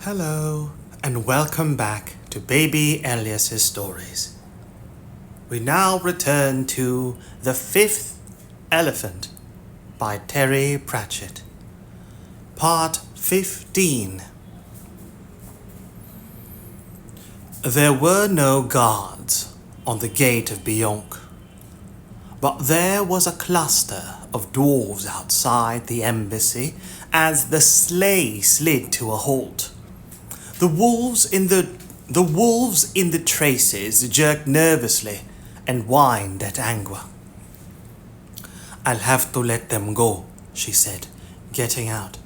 Hello, and welcome back to Baby Elias's Stories. We now return to The Fifth Elephant by Terry Pratchett, Part 15. There were no guards on the gate of Beyonk, but there was a cluster of dwarves outside the embassy as the sleigh slid to a halt. The wolves in the traces jerked nervously and whined at Angua. "I'll have to let them go," she said, getting out.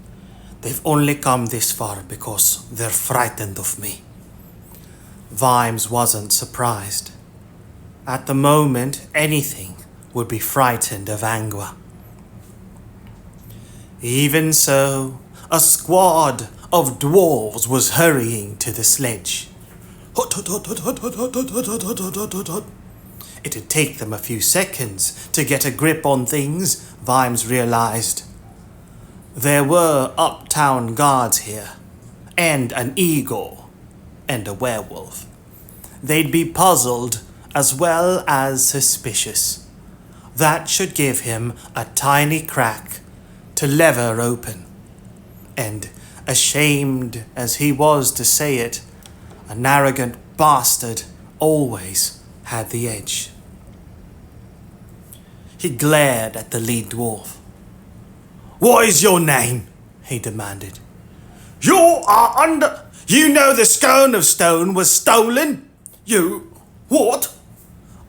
"They've only come this far because they're frightened of me." Vimes wasn't surprised. At the moment, anything would be frightened of Angua. Even so, a squad of dwarves was hurrying to the sledge. It'd take them a few seconds to get a grip on things, Vimes realized. There were uptown guards here, and an eagle, and a werewolf. They'd be puzzled as well as suspicious. That should give him a tiny crack to lever open. And ashamed as he was to say it, an arrogant bastard always had the edge. He glared at the lead dwarf. "What is your name?" he demanded. "You know the scone of stone was stolen? What?"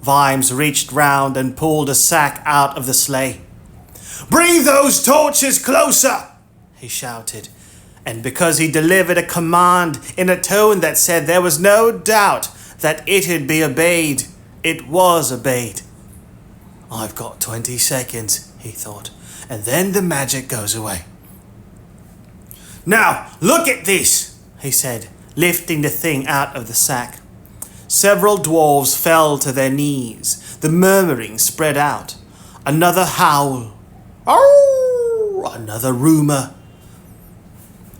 Vimes reached round and pulled a sack out of the sleigh. "Bring those torches closer!" he shouted. And because he delivered a command in a tone that said there was no doubt that it'd be obeyed, it was obeyed. "I've got 20 seconds, he thought, and then the magic goes away. "Now, look at this," he said, lifting the thing out of the sack. Several dwarves fell to their knees. The murmuring spread out. Another howl. "Ow!" Another rumour.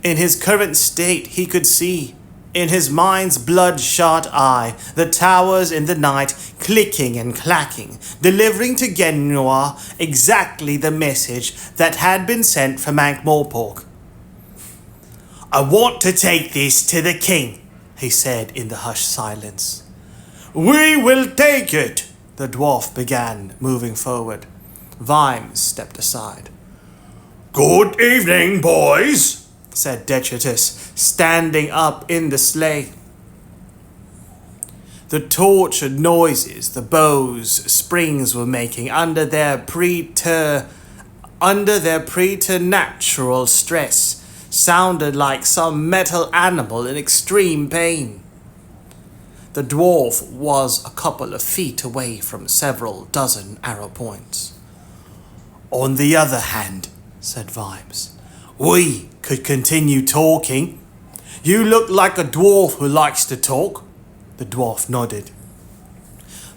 In his current state, he could see, in his mind's bloodshot eye, the towers in the night clicking and clacking, delivering to Genua exactly the message that had been sent from Ankh-Morpork. "I want to take this to the king," he said in the hushed silence. "We will take it," the dwarf began, moving forward. Vimes stepped aside. "Good evening, boys," said Detritus, standing up in the sleigh. The tortured noises the bow's springs were making under their preternatural stress sounded like some metal animal in extreme pain. The dwarf was a couple of feet away from several dozen arrow points. "On the other hand," said Vimes, "we could continue talking. You look like a dwarf who likes to talk." The dwarf nodded.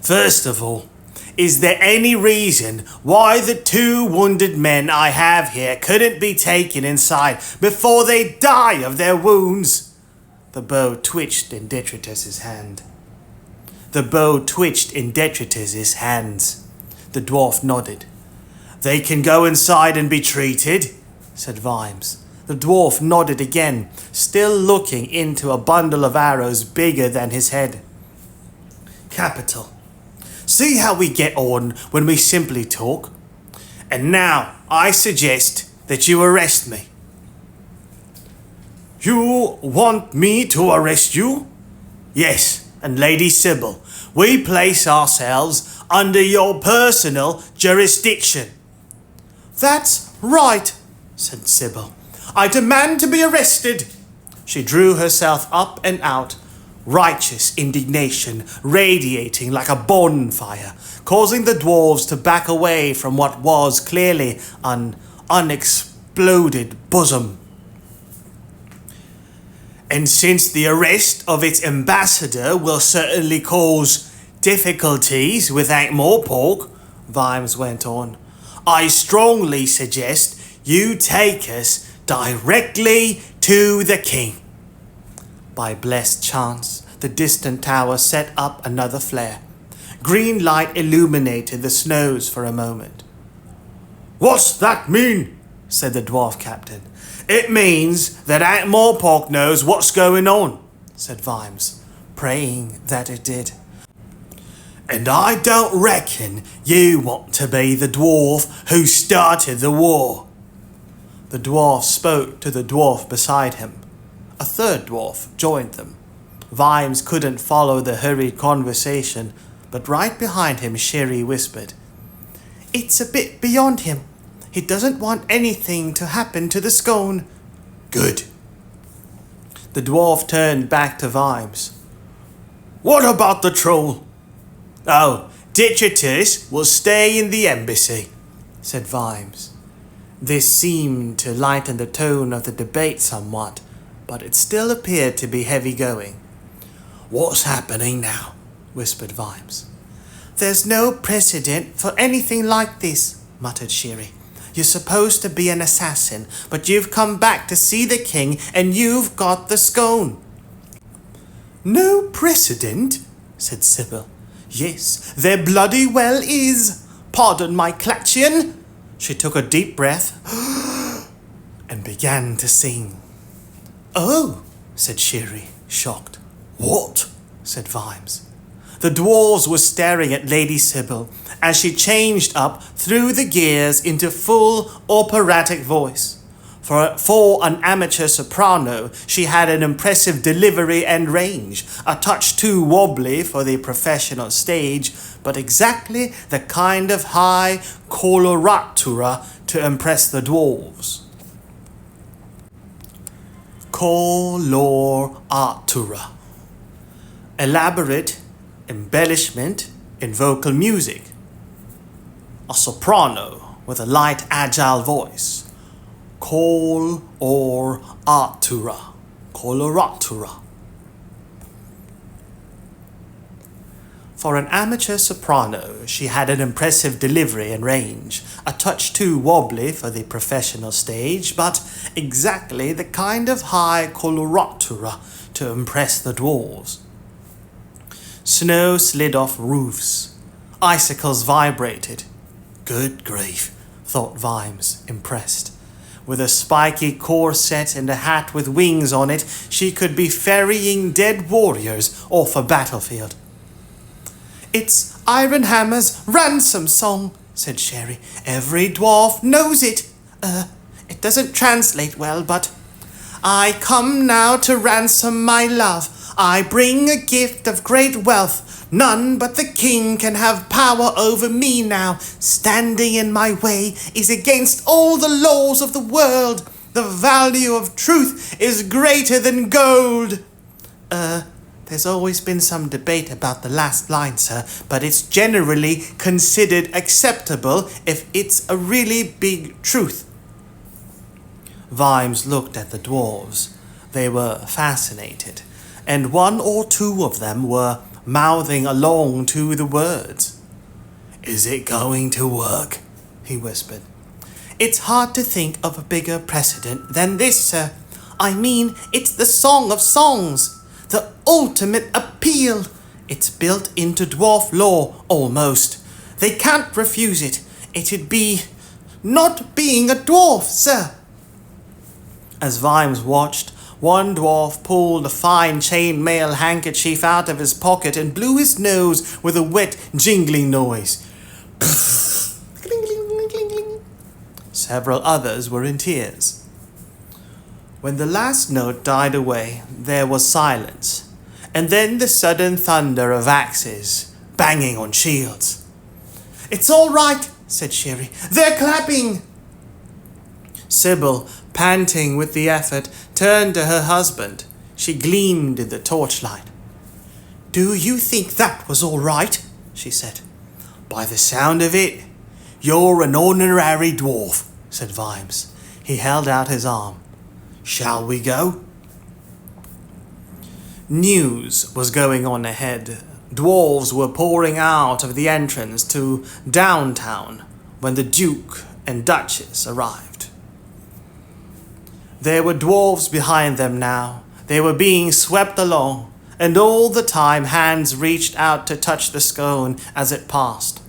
"First of all, is there any reason why the 2 wounded men I have here couldn't be taken inside before they die of their wounds?" The bow twitched in Detritus's hand. The dwarf nodded. "They can go inside and be treated," said Vimes. The dwarf nodded again, still looking into a bundle of arrows bigger than his head. "Capital. See how we get on when we simply talk? And now I suggest that you arrest me." "You want me to arrest you?" "Yes, and Lady Sybil, we place ourselves under your personal jurisdiction." "That's right," said Sybil. "I demand to be arrested." She drew herself up and out, righteous indignation radiating like a bonfire, causing the dwarves to back away from what was clearly an unexploded bosom. "And since the arrest of its ambassador will certainly cause difficulties with Ankh-Morpork," Vimes went on, "I strongly suggest you take us directly to the king." By blessed chance, the distant tower set up another flare. Green light illuminated the snows for a moment. "What's that mean?" said the dwarf captain. "It means that Aunt Morpork knows what's going on," said Vimes, praying that it did. "And I don't reckon you want to be the dwarf who started the war." The dwarf spoke to the dwarf beside him. A third dwarf joined them. Vimes couldn't follow the hurried conversation, but right behind him Sherry whispered, "It's a bit beyond him. He doesn't want anything to happen to the scone." "Good." The dwarf turned back to Vimes. "What about the troll?" "Oh, Ditchitus will stay in the embassy," said Vimes. This seemed to lighten the tone of the debate somewhat, but it still appeared to be heavy going. "What's happening now?" whispered Vimes. "There's no precedent for anything like this," muttered Sherry. "You're supposed to be an assassin, but you've come back to see the king and you've got the scone." "No precedent?" said Sybil. "Yes, there bloody well is. Pardon my Clatchian." She took a deep breath and began to sing. "Oh," said Sherry, shocked. "What?" said Vimes. The dwarves were staring at Lady Sybil as she changed up through the gears into full operatic voice. For an amateur soprano, she had an impressive delivery and range, a touch too wobbly for the professional stage, but exactly the kind of high coloratura to impress the dwarves. Coloratura. Elaborate embellishment in vocal music. A soprano with a light, agile voice. Coloratura. Coloratura. For an amateur soprano, she had an impressive delivery and range, a touch too wobbly for the professional stage, but exactly the kind of high coloratura to impress the dwarves. Snow slid off roofs. Icicles vibrated. Good grief, thought Vimes, impressed. With a spiky corset and a hat with wings on it, she could be ferrying dead warriors off a battlefield. "It's Ironhammer's ransom song," said Sherry. "Every dwarf knows it. It doesn't translate well, but I come now to ransom my love. I bring a gift of great wealth. None but the king can have power over me now. Standing in my way is against all the laws of the world. The value of truth is greater than gold." There's always been some debate about the last line, sir, but it's generally considered acceptable if it's a really big truth. Vimes looked at the dwarves. They were fascinated, and one or two of them were mouthing along to the words. "Is it going to work?" he whispered. "It's hard to think of a bigger precedent than this, sir. I mean, it's the song of songs. The ultimate appeal. It's built into dwarf law, almost. They can't refuse it. It'd be not being a dwarf, sir." As Vimes watched, one dwarf pulled a fine chainmail handkerchief out of his pocket and blew his nose with a wet, jingling noise. Several others were in tears. When the last note died away, there was silence, and then the sudden thunder of axes banging on shields. "It's all right," said Sherry. "They're clapping." Sybil, panting with the effort, turned to her husband. She gleamed in the torchlight. "Do you think that was all right?" she said. "By the sound of it, you're an honorary dwarf," said Vimes. He held out his arm. "Shall we go?" News was going on ahead. Dwarves were pouring out of the entrance to downtown when the Duke and Duchess arrived. There were dwarves behind them now, They were being swept along, and all the time hands reached out to touch the scone as it passed.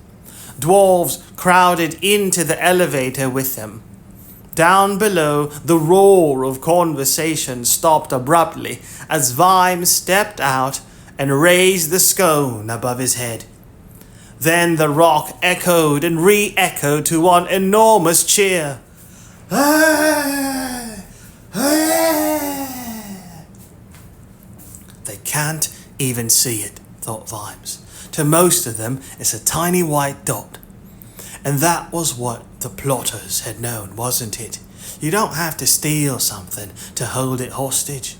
Dwarves crowded into the elevator with them. Down below, the roar of conversation stopped abruptly as Vimes stepped out and raised the scone above his head. Then the rock echoed and re-echoed to one enormous cheer. They can't even see it, thought Vimes. To most of them, it's a tiny white dot. And that was what the plotters had known, wasn't it? You don't have to steal something to hold it hostage.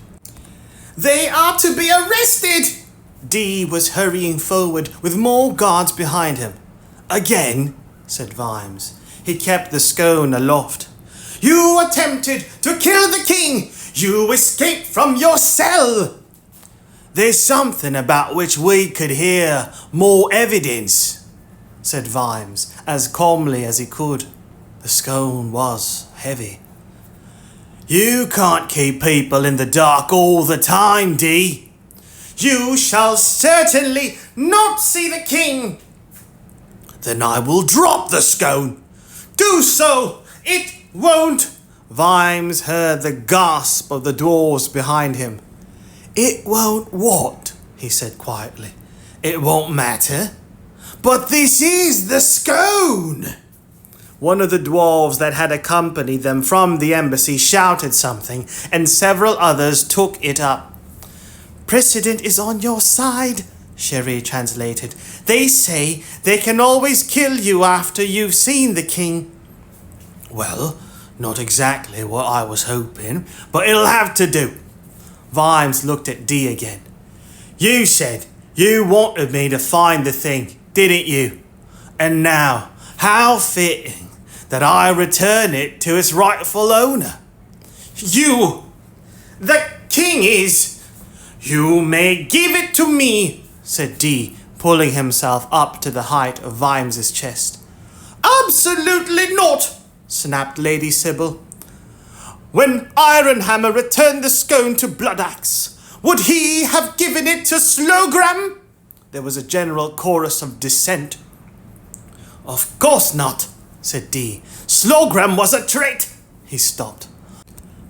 They are to be arrested! Dee was hurrying forward with more guards behind him. Again, said Vimes. He kept the scone aloft. You attempted to kill the king! You escaped from your cell! There's something about which we could hear more evidence, said Vimes, as calmly as he could. The scone was heavy. You can't keep people in the dark all the time, Dee. You shall certainly not see the king. Then I will drop the scone. Do so. It won't. Vimes heard the gasp of the dwarves behind him. It won't what? He said quietly. It won't matter. But this is the scone. One of the dwarves that had accompanied them from the embassy shouted something, and several others took it up. Precedent is on your side, Sherry translated. They say they can always kill you after you've seen the king. Well, not exactly what I was hoping, but it'll have to do. Vimes looked at Dee again. You said you wanted me to find the thing, didn't you? And now, how fitting that I return it to its rightful owner. You! The king is... You may give it to me, said Dee, pulling himself up to the height of Vimes's chest. Absolutely not, snapped Lady Sybil. When Ironhammer returned the scone to Bloodaxe, would he have given it to Slogram? There was a general chorus of dissent. Of course not, said Dee. Slogram was a trait. He stopped.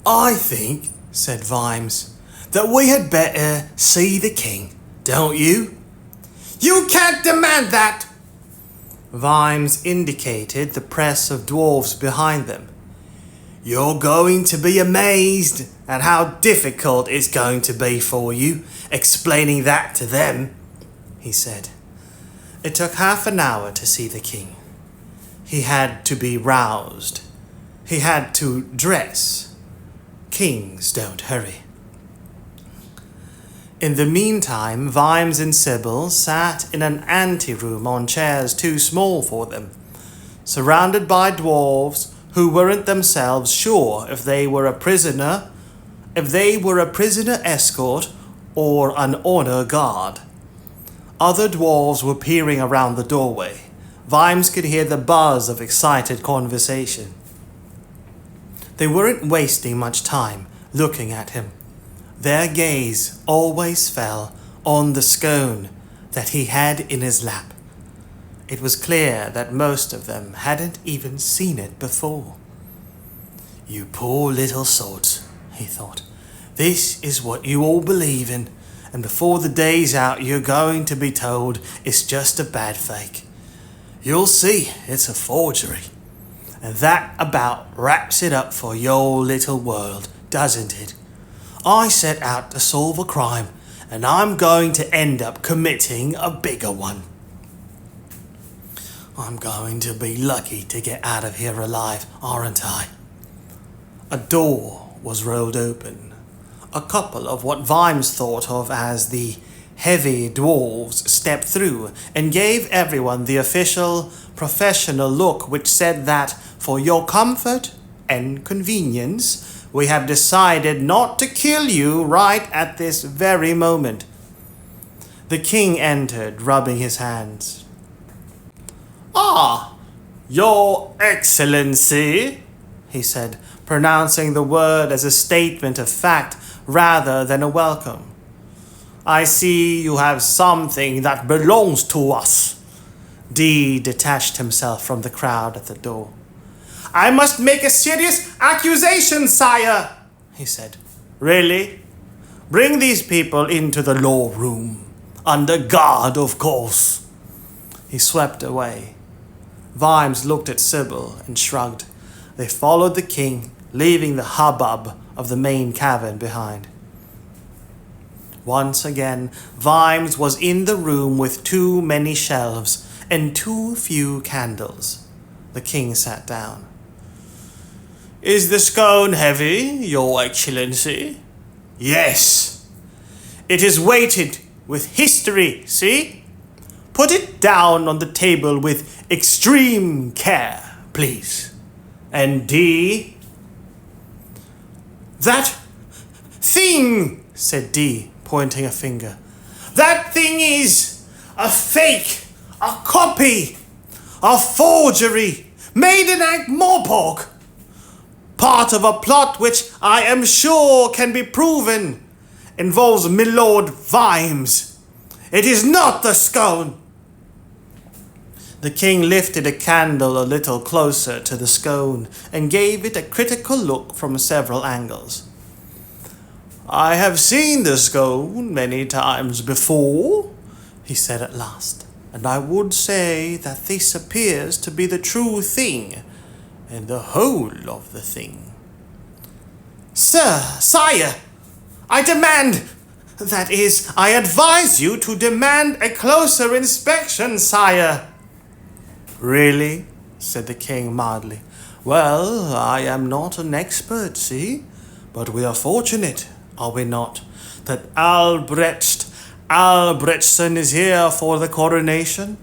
I think, said Vimes, that we had better see the king, don't you? You can't demand that. Vimes indicated the press of dwarves behind them. You're going to be amazed at how difficult it's going to be for you explaining that to them, he said. It took half an hour to see the king. He had to be roused. He had to dress. Kings don't hurry. In the meantime, Vimes and Sybil sat in an anteroom on chairs too small for them, surrounded by dwarves who weren't themselves sure if they were a prisoner escort or an honor guard. Other dwarves were peering around the doorway. Vimes could hear the buzz of excited conversation. They weren't wasting much time looking at him. Their gaze always fell on the scone that he had in his lap. It was clear that most of them hadn't even seen it before. You poor little sods, he thought. This is what you all believe in, and before the day's out you're going to be told it's just a bad fake. You'll see it's a forgery. And that about wraps it up for your little world, doesn't it? I set out to solve a crime, and I'm going to end up committing a bigger one. I'm going to be lucky to get out of here alive, aren't I? A door was rolled open. A couple of what Vimes thought of as the heavy dwarves stepped through and gave everyone the official, professional look which said that, for your comfort and convenience, we have decided not to kill you right at this very moment. The king entered, rubbing his hands. Ah, your excellency, he said, pronouncing the word as a statement of fact rather than a welcome. I see you have something that belongs to us. Dee detached himself from the crowd at the door. I must make a serious accusation, sire, he said. Really? Bring these people into the law room. Under guard, of course. He swept away. Vimes looked at Sybil and shrugged. They followed the king, leaving the hubbub of the main cavern behind. Once again, Vimes was in the room with too many shelves and too few candles. The king sat down. Is the scone heavy, your excellency? Yes. It is weighted with history, see? Put it down on the table with extreme care, please. And Dee? That thing, said Dee, pointing a finger. That thing is a fake, a copy, a forgery, made in Ankh-Morpork. Part of a plot which I am sure can be proven involves Milord Vimes. It is not the scone. The king lifted a candle a little closer to the scone and gave it a critical look from several angles. I have seen the scone many times before, he said at last, and I would say that this appears to be the true thing, and the whole of the thing. Sire, I demand, that is, I advise you to demand a closer inspection, sire. Really? Said the king mildly. Well, I am not an expert, see? But we are fortunate, are we not, that Albrechtsson is here for the coronation?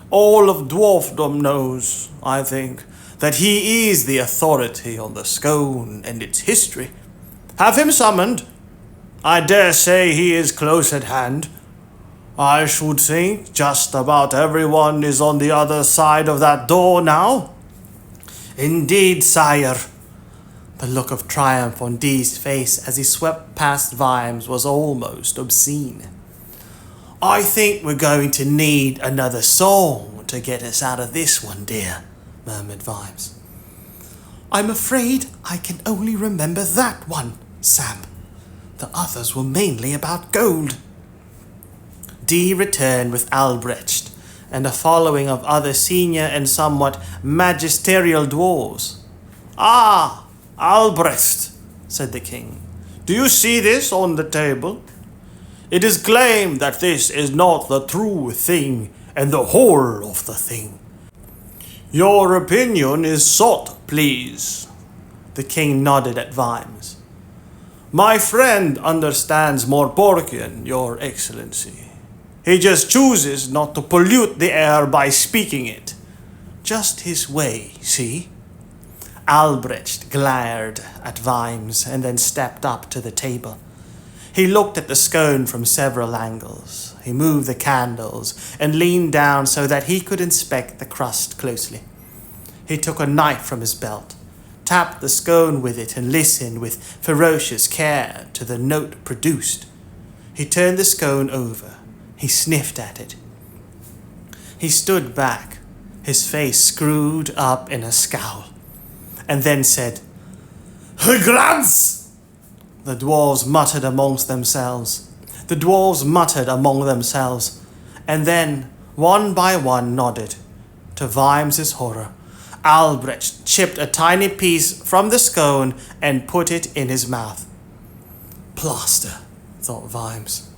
All of dwarfdom knows, I think, that he is the authority on the scone and its history. Have him summoned. I dare say he is close at hand. I should think just about everyone is on the other side of that door now. Indeed, sire. The look of triumph on Dee's face as he swept past Vimes was almost obscene. I think we're going to need another song to get us out of this one, dear, murmured Vimes. I'm afraid I can only remember that one, Sam. The others were mainly about gold. Dee returned with Albrecht and a following of other senior and somewhat magisterial dwarves. Ah, Albrecht, said the king. Do you see this on the table? It is claimed that this is not the true thing and the whole of the thing. Your opinion is sought, please. The king nodded at Vimes. My friend understands Morporkian, your excellency. He just chooses not to pollute the air by speaking it. Just his way, see? Albrecht glared at Vimes and then stepped up to the table. He looked at the scone from several angles. He moved the candles and leaned down so that he could inspect the crust closely. He took a knife from his belt, tapped the scone with it and listened with ferocious care to the note produced. He turned the scone over. He sniffed at it. He stood back, his face screwed up in a scowl, and then said, Regrants! The dwarves muttered among themselves, and then, one by one, nodded. To Vimes's horror, Albrecht chipped a tiny piece from the scone and put it in his mouth. Plaster, thought Vimes.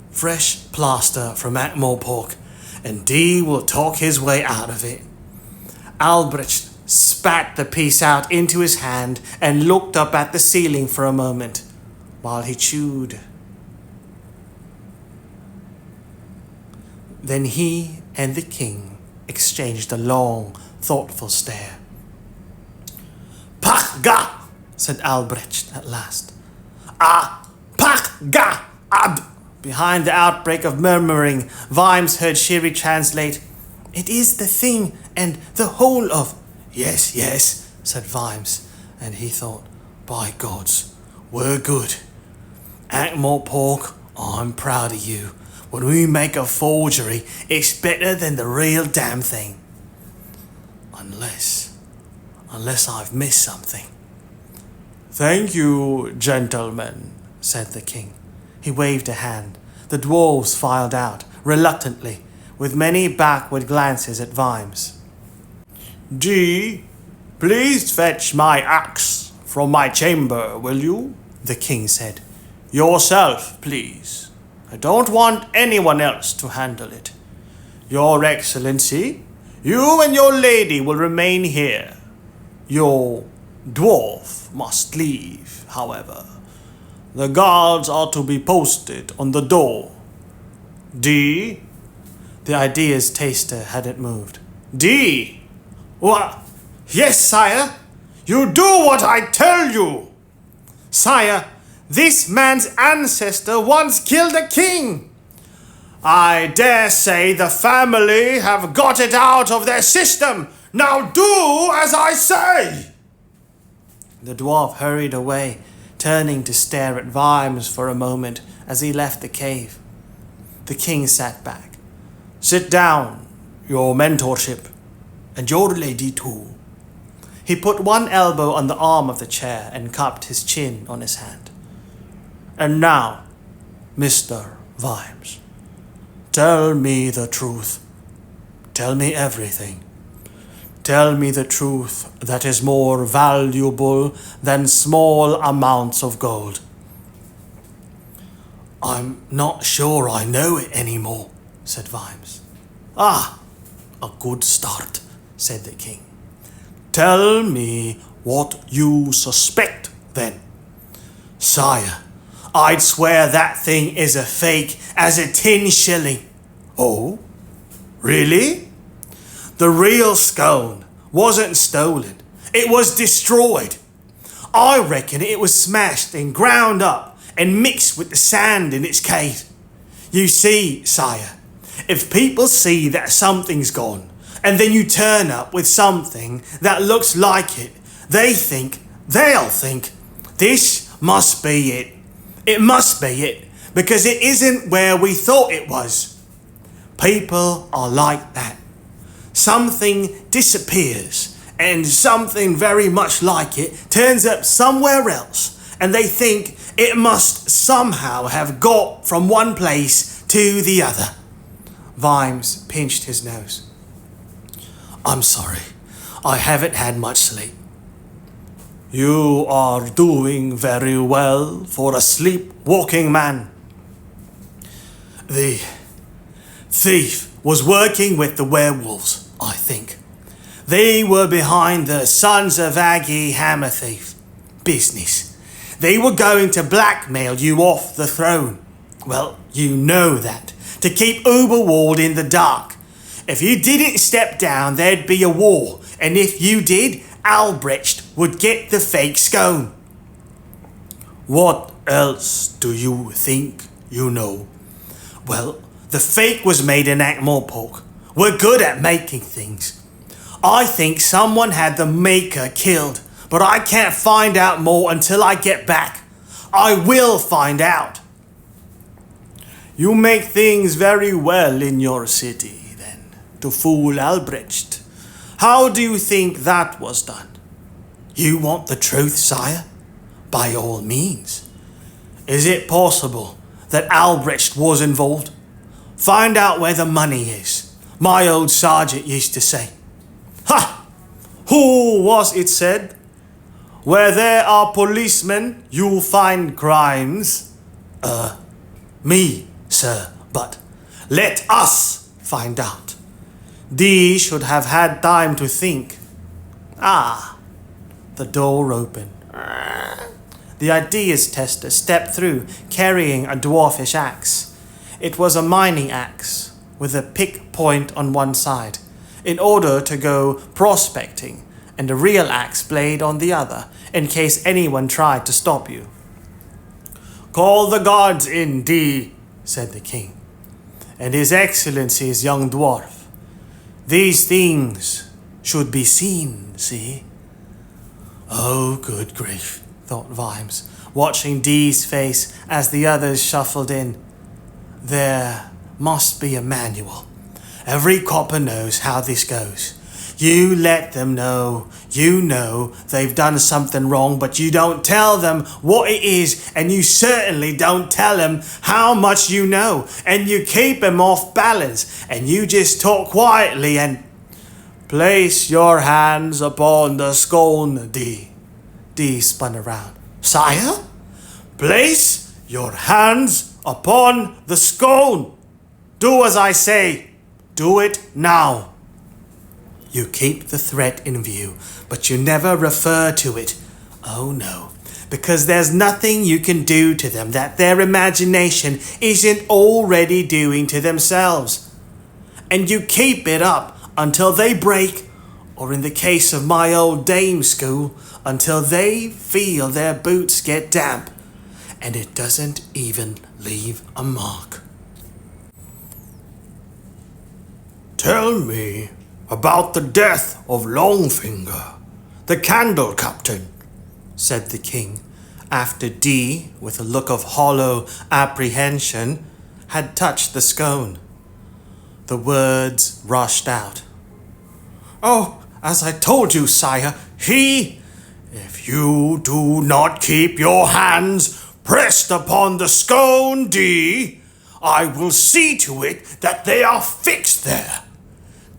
Fresh plaster from Ankh-Morpork, and Dee will talk his way out of it. Albrecht spat the piece out into his hand and looked up at the ceiling for a moment while he chewed. Then he and the king exchanged a long, thoughtful stare. Pach-ga, said Albrecht at last. Ah, pach-ga, ad. Behind the outbreak of murmuring, Vimes heard Shiri translate, It is the thing and the whole of... Yes, said Vimes, and he thought, By gods, we're good. Ankmore Pork, I'm proud of you. When we make a forgery, it's better than the real damn thing. Unless I've missed something. Thank you, gentlemen, said the king. He waved a hand. The dwarves filed out, reluctantly, with many backward glances at Vimes. Dee, please fetch my axe from my chamber, will you? The king said. Yourself, please. I don't want anyone else to handle it. Your Excellency, you and your lady will remain here. Your dwarf must leave, however. The guards are to be posted on the door. Dee? The ideas taster hadn't moved. Dee! What? Yes, sire. You do what I tell you. Sire, this man's ancestor once killed a king. I dare say the family have got it out of their system. Now do as I say. The dwarf hurried away, turning to stare at Vimes for a moment as he left the cave. The king sat back. Sit down, your mentorship, and your lady too. He put one elbow on the arm of the chair and cupped his chin on his hand. And now, Mr. Vimes, tell me the truth. Tell me everything. Tell me the truth that is more valuable than small amounts of gold. I'm not sure I know it anymore, said Vimes. Ah, a good start, said the king. Tell me what you suspect, then. Sire, I'd swear that thing is a fake as a 10 shilling. Oh? Really? The real scone wasn't stolen. It was destroyed. I reckon it was smashed and ground up and mixed with the sand in its cave. You see, sire, if people see that something's gone, and then you turn up with something that looks like it, they'll think, this must be it. It must be it, because it isn't where we thought it was. People are like that. Something disappears, and something very much like it turns up somewhere else, and they think it must somehow have got from one place to the other. Vimes pinched his nose. I'm sorry, I haven't had much sleep. You are doing very well for a sleepwalking man. The thief was working with the werewolves, I think. They were behind the Sons of Aggie Hammer Thief business. They were going to blackmail you off the throne. Well, you know that. To keep Uberwald in the dark. If you didn't step down, there'd be a war. And if you did, Albrecht would get the fake scone. What else do you think you know? Well, the fake was made in Ankmore Pork. We're good at making things. I think someone had the maker killed, but I can't find out more until I get back. I will find out. You make things very well in your city, then, to fool Albrecht. How do you think that was done? You want the truth, sire? By all means. Is it possible that Albrecht was involved? Find out where the money is. My old sergeant used to say. Ha! Who was it said? Where there are policemen, you'll find crimes. Me, sir, but let us find out. Dee should have had time to think. Ah, the door opened. The ideas tester stepped through, carrying a dwarfish axe. It was a mining axe, with a pick point on one side, in order to go prospecting, and a real axe blade on the other, in case anyone tried to stop you. Call the guards in, Dee, said the king, and His Excellency's young dwarf. These things should be seen, see? Oh, good grief, thought Vimes. watching Dee's face as the others shuffled in. There must be a manual. Every copper knows how this goes. You let them know you know they've done something wrong, but you don't tell them what it is, and you certainly don't tell them how much you know, and you keep them off balance, and you just talk quietly and... Place your hands upon the scone, Dee. Dee spun around. Sire? Place your hands upon the scone. Do as I say. Do it now. You keep the threat in view, but you never refer to it. Oh no, because there's nothing you can do to them that their imagination isn't already doing to themselves. And you keep it up until they break, or in the case of my old dame school, until they feel their boots get damp, and it doesn't even leave a mark. Tell me about the death of Longfinger, the candle captain, said the king, after Dee, with a look of hollow apprehension, had touched the scone. The words rushed out. Oh, as I told you, sire, if you do not keep your hands pressed upon the scone, Dee, I will see to it that they are fixed there.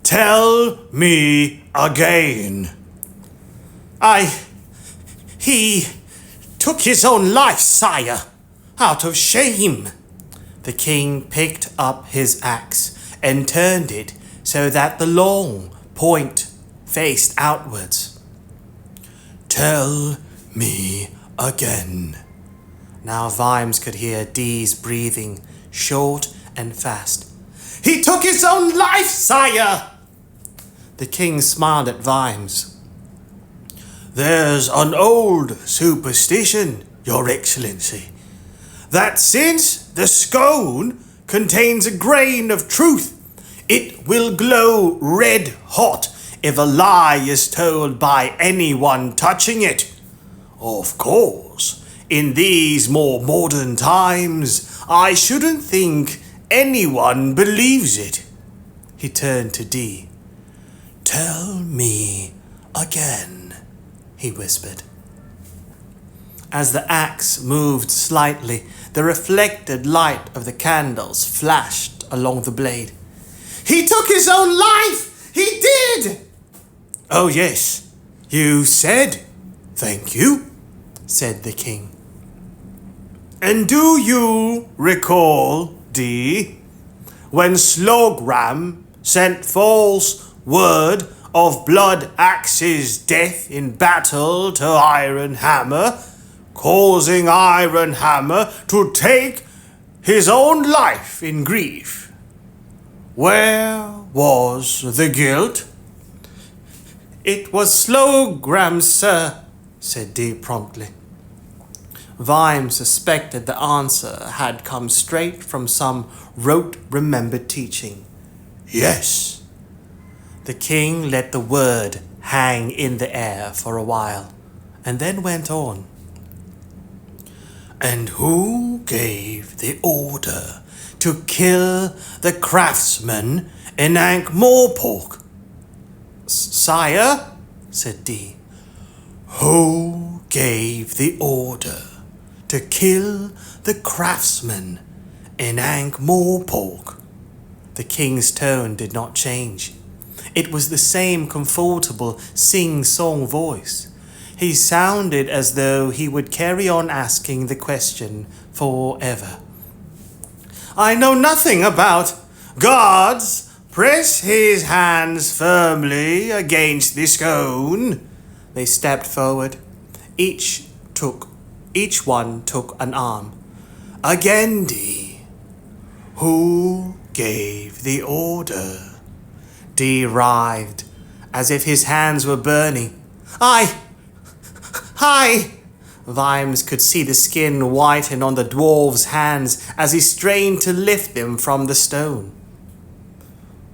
Tell me again. He took his own life, sire, out of shame. The king picked up his axe and turned it so that the long point faced outwards. Tell me again. Now Vimes could hear Dee's breathing, short and fast. He took his own life, sire! The king smiled at Vimes. There's an old superstition, your excellency, that since the scone contains a grain of truth, it will glow red hot if a lie is told by anyone touching it. Of course, in these more modern times, I shouldn't think anyone believes it. He turned to Dee. Tell me again, he whispered. As the axe moved slightly, the reflected light of the candles flashed along the blade. He took his own life! He did! Oh yes, you said, thank you, said the king. And do you recall, Dee, when Slogram sent false word of Bloodaxe's death in battle to Ironhammer, causing Ironhammer to take his own life in grief? Where was the guilt? It was Slogram, sir, said Dee promptly. Vimes suspected the answer had come straight from some rote-remembered teaching. Yes. The king let the word hang in the air for a while, and then went on. And who gave the order to kill the craftsman in Ankh-Morpork? Sire, said Dee. Who gave the order to kill the craftsman in Ankh-Morpork? The king's tone did not change. It was the same comfortable sing-song voice. He sounded as though he would carry on asking the question forever. I know nothing about guards. Press his hands firmly against the scone. They stepped forward. Each one took an arm. Again, Dee. Who gave the order? Dee writhed, as if his hands were burning. I! Vimes could see the skin whiten on the dwarf's hands as he strained to lift them from the stone.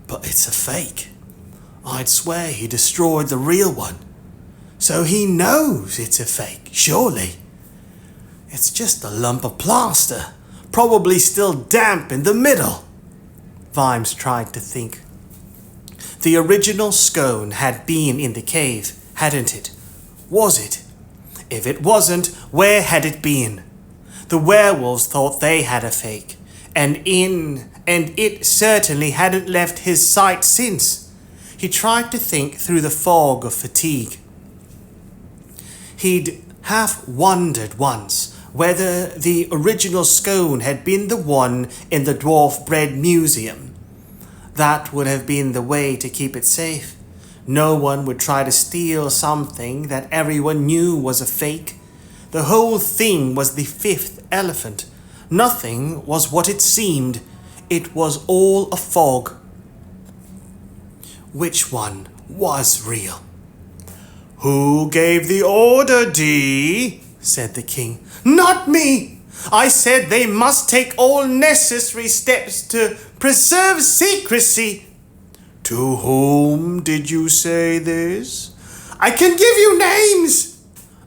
But it's a fake. I'd swear he destroyed the real one. So he knows it's a fake, surely. It's just a lump of plaster, probably still damp in the middle. Vimes tried to think. The original scone had been in the cave, hadn't it? Was it? If it wasn't, where had it been? The werewolves thought they had a fake, and it certainly hadn't left his sight since. He tried to think through the fog of fatigue. He'd half wondered once whether the original scone had been the one in the Dwarf Bread Museum. That would have been the way to keep it safe. No one would try to steal something that everyone knew was a fake. The whole thing was the fifth elephant. Nothing was what it seemed. It was all a fog. Which one was real? "Who gave the order, Dee?" said the king. "Not me! I said they must take all necessary steps to preserve secrecy." "To whom did you say this?" "I can give you names."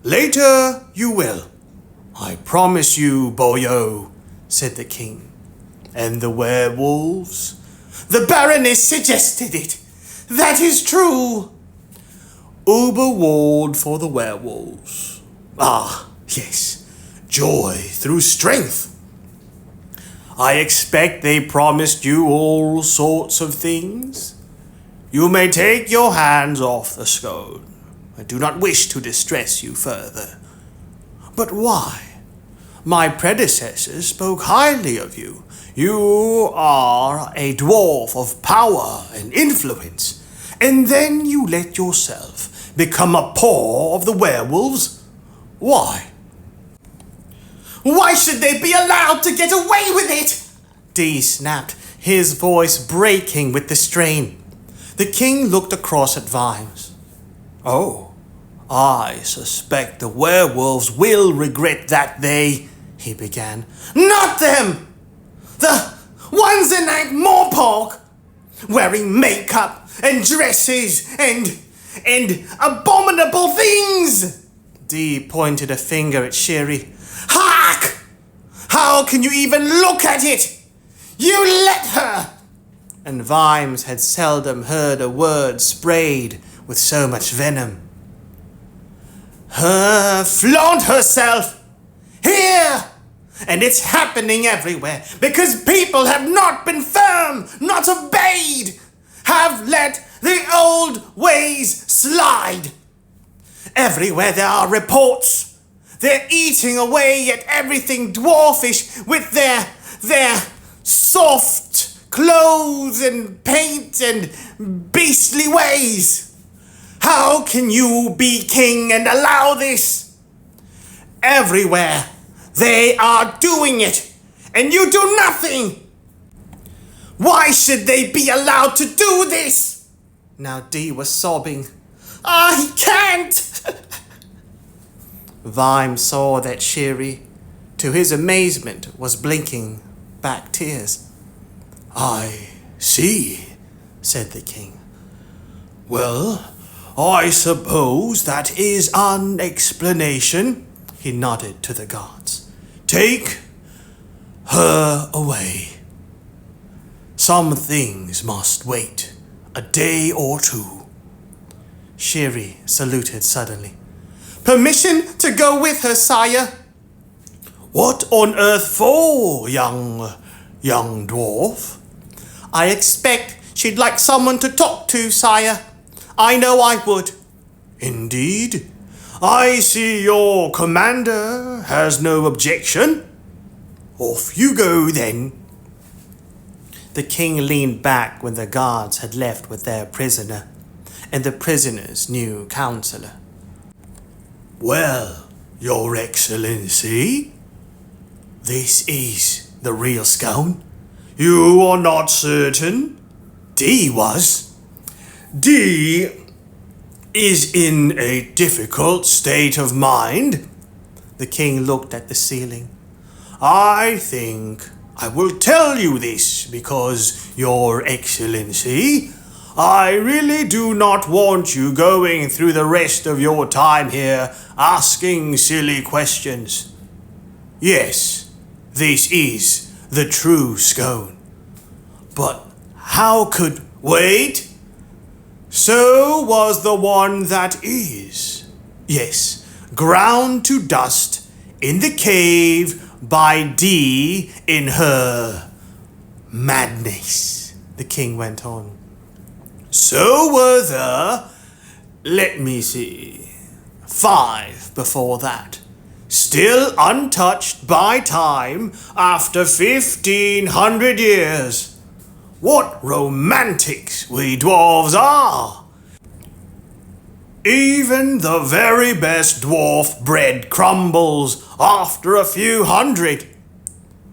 "Later you will. I promise you, boyo," said the king. "And the werewolves?" "The Baroness suggested it. That is true." "Uberwald for the werewolves. Ah, yes. Joy through strength. I expect they promised you all sorts of things. You may take your hands off the scone. I do not wish to distress you further." "But why? My predecessors spoke highly of you. You are a dwarf of power and influence, and then you let yourself become a paw of the werewolves? Why?" "Why should they be allowed to get away with it?" Dee snapped, his voice breaking with the strain. The king looked across at Vimes. "Oh, I suspect the werewolves will regret that they," he began. "Not them! The ones in that Morpork, wearing makeup and dresses and abominable things!" Dee pointed a finger at Sherry. "Hark! How can you even look at it? You let her!" And Vimes had seldom heard a word sprayed with so much venom. "Her flaunt herself! Here! And it's happening everywhere because people have not been firm, not obeyed, have let the old ways slide. Everywhere there are reports. They're eating away at everything dwarfish with their soft clothes and paint and beastly ways. How can you be king and allow this? Everywhere they are doing it, and you do nothing. Why should they be allowed to do this?" Now Dee was sobbing. "I can't!" Vimes saw that Sherry, to his amazement, was blinking back tears. "I see," said the king. "Well, I suppose that is an explanation." He nodded to the guards. "Take her away. Some things must wait a day or two." Sherry saluted suddenly. "Permission to go with her, sire." "What on earth for, young dwarf?" "I expect she'd like someone to talk to, sire. I know I would." "Indeed? I see your commander has no objection. Off you go, then." The king leaned back when the guards had left with their prisoner and the prisoner's new counselor. "Well, your excellency, this is the real scone? You are not certain?" Dee was. "Dee is in a difficult state of mind." The king looked at the ceiling. "I think I will tell you this because, your excellency, I really do not want you going through the rest of your time here asking silly questions. Yes, this is the true scone. But how could... Wait! So was the one that is. Yes, ground to dust in the cave by Dee in her madness, the king went on. So were there, let me see, 5 before that, still untouched by time after 1,500 years. What romantics we dwarves are! Even the very best dwarf bread crumbles after a few hundred.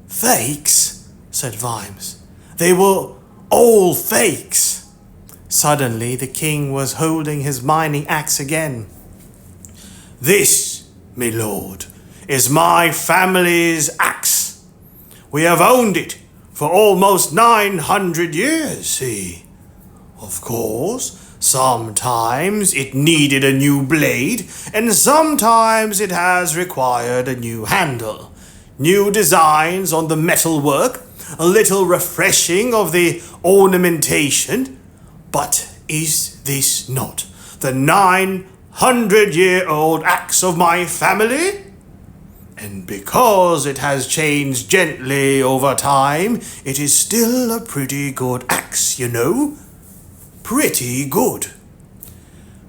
Fakes, said Vimes. They were all fakes. Suddenly the king was holding his mining axe again. This, my lord, is my family's axe. We have owned it for almost 900 years, see. Of course, sometimes it needed a new blade, and sometimes it has required a new handle, new designs on the metalwork, a little refreshing of the ornamentation. But is this not the 900-year-old axe of my family? And because it has changed gently over time, it is still a pretty good axe, you know. Pretty good.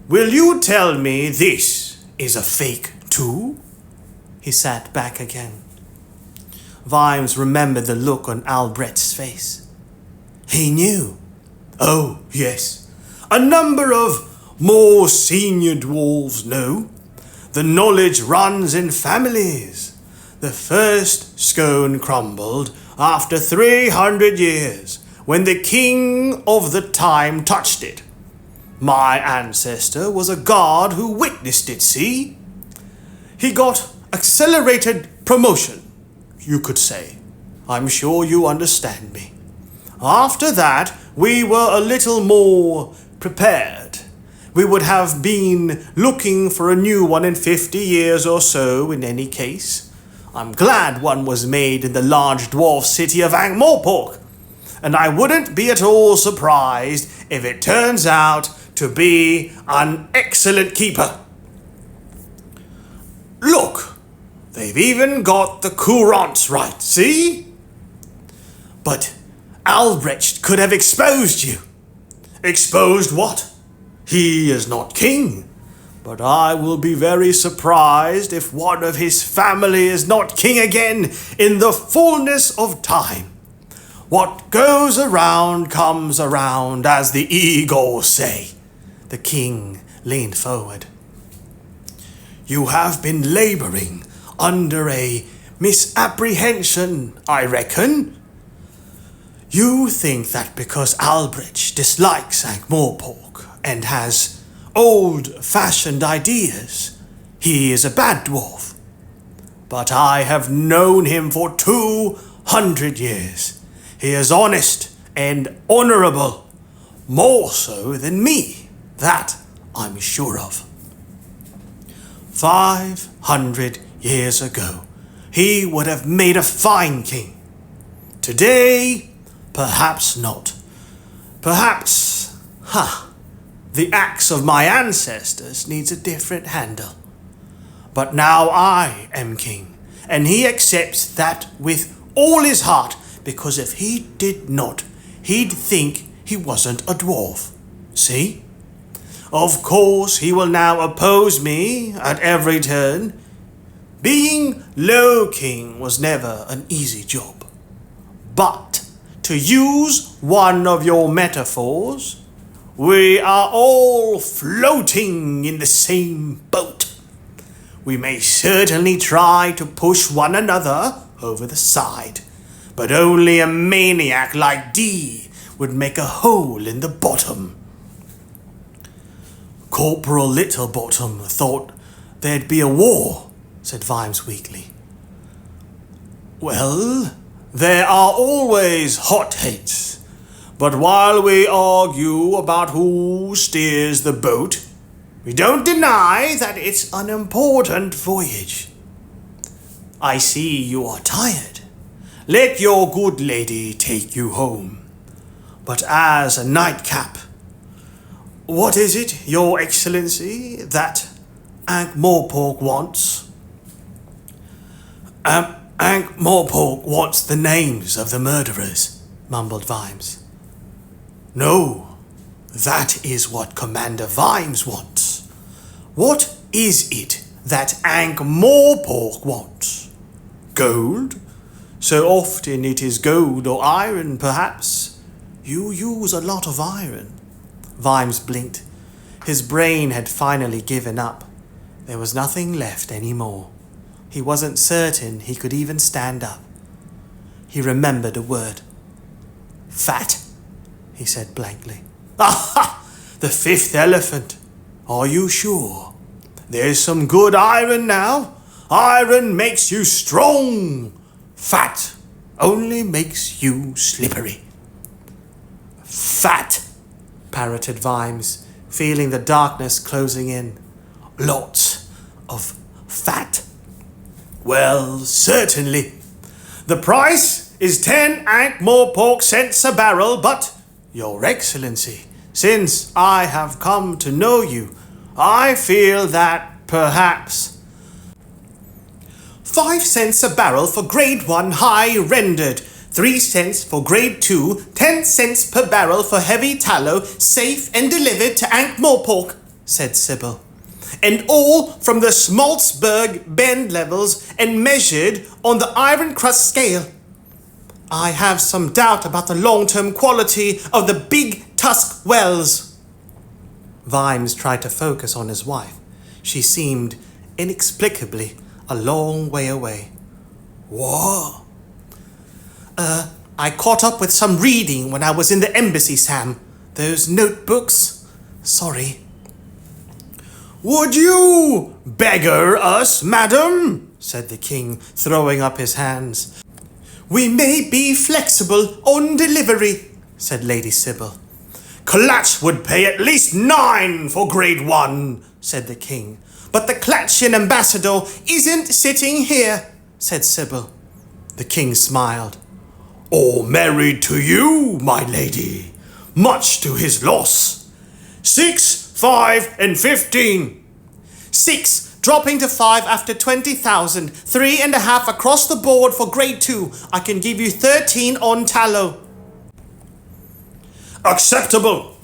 Will you tell me this is a fake too? He sat back again. Vimes remembered the look on Albrecht's face. He knew. Oh, yes. A number of more senior dwarves know. The knowledge runs in families. The first scone crumbled after 300 years, when the king of the time touched it. My ancestor was a guard who witnessed it, see? He got accelerated promotion, you could say. I'm sure you understand me. After that, we were a little more prepared. We would have been looking for a new one in 50 years or so in any case. I'm glad one was made in the large dwarf city of Ankh-Morpork, and I wouldn't be at all surprised if it turns out to be an excellent keeper. Look, they've even got the courants right, see? But Albrecht could have exposed you. Exposed what? He is not king, but I will be very surprised if one of his family is not king again in the fullness of time. What goes around comes around, as the Igors say. The king leaned forward. You have been laboring under a misapprehension, I reckon. You think that because Albrecht dislikes Ankh-Morpork and has old-fashioned ideas, he is a bad dwarf. But I have known him for 200 years. He is honest and honourable, more so than me, that I'm sure of. 500 years ago, he would have made a fine king. Today, perhaps not. Perhaps, the axe of my ancestors needs a different handle. But now I am king, and he accepts that with all his heart, because if he did not, he'd think he wasn't a dwarf. See? Of course, he will now oppose me at every turn. Being low king was never an easy job. But, to use one of your metaphors, we are all floating in the same boat. We may certainly try to push one another over the side, but only a maniac like Dee would make a hole in the bottom. Corporal Littlebottom thought there'd be a war, said Vimes weakly. Well, there are always hot-heads, but while we argue about who steers the boat, we don't deny that it's an important voyage. I see you are tired. Let your good lady take you home. But as a nightcap, what is it, your excellency, that Ankh-Morpork wants? Ankh-Morpork wants the names of the murderers, mumbled Vimes. No, that is what Commander Vimes wants. What is it that Ankh-Morpork wants? Gold? So often it is gold or iron, perhaps. You use a lot of iron. Vimes blinked. His brain had finally given up. There was nothing left anymore. He wasn't certain he could even stand up. He remembered a word. Fat, he said blankly. Aha! The fifth elephant. Are you sure? There's some good iron now. Iron makes you strong. Fat only makes you slippery. Fat, parroted Vimes, feeling the darkness closing in. Lots of fat. Well, certainly. The price is 10 Ankh-Morpork cents a barrel, but, Your Excellency, since I have come to know you, I feel that perhaps 5 cents a barrel for grade 1 high rendered, 3 cents for grade 2, 10 cents per barrel for heavy tallow, safe and delivered to Ankh-Morpork, said Sybil. And all from the Schmaltzberg bend levels and measured on the iron crust scale. I have some doubt about the long-term quality of the big tusk wells. Vimes tried to focus on his wife. She seemed, inexplicably, a long way away. What? I caught up with some reading when I was in the embassy, Sam. Those notebooks. Sorry. Would you beggar us, madam? Said the king, throwing up his hands. We may be flexible on delivery, said Lady Sybil. Clatch would pay at least 9 for grade 1, said the king. But the Clatchian ambassador isn't sitting here, said Sybil. The king smiled. Or married to you, my lady, much to his loss. 6, 5, and 15. 6, dropping to 5 after 20,000. 3.5 across the board for grade 2. I can give you 13 on tallow. Acceptable.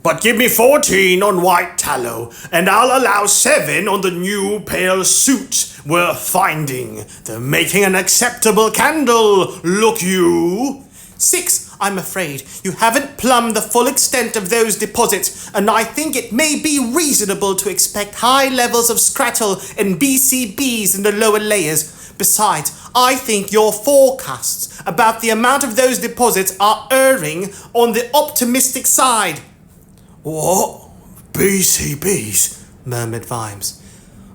But give me 14 on white tallow, and I'll allow 7 on the new pale suit we're finding. They're making an acceptable candle, look you. 6, I'm afraid. You haven't plumbed the full extent of those deposits, and I think it may be reasonable to expect high levels of scrattle and BCBs in the lower layers. Besides, I think your forecasts about the amount of those deposits are erring on the optimistic side. What? BCBs? Murmured Vimes.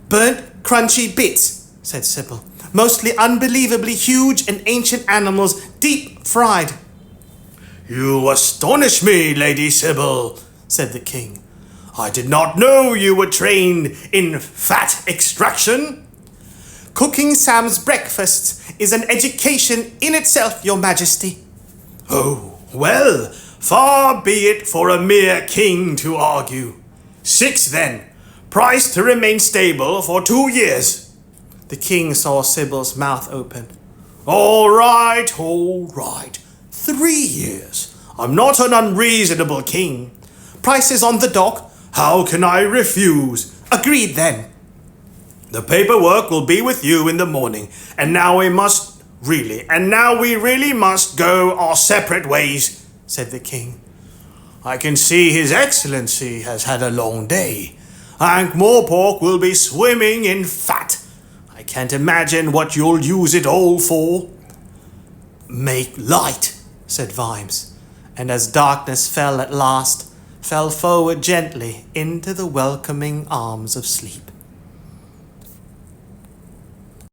Burnt, crunchy bits, said Sybil. Mostly unbelievably huge and ancient animals, deep fried. You astonish me, Lady Sybil, said the king. I did not know you were trained in fat extraction. Cooking Sam's breakfasts is an education in itself, Your Majesty. Oh, well, far be it for a mere king to argue. 6 then, price to remain stable for 2 years. The king saw Sybil's mouth open. All right. 3 years. I'm not an unreasonable king. Price is on the dock. How can I refuse? Agreed then. The paperwork will be with you in the morning, and now we really must go our separate ways, said the king. I can see His Excellency has had a long day. Ankh-Morpork will be swimming in fat. I can't imagine what you'll use it all for. Make light, said Vimes, and as darkness fell at last, fell forward gently into the welcoming arms of sleep.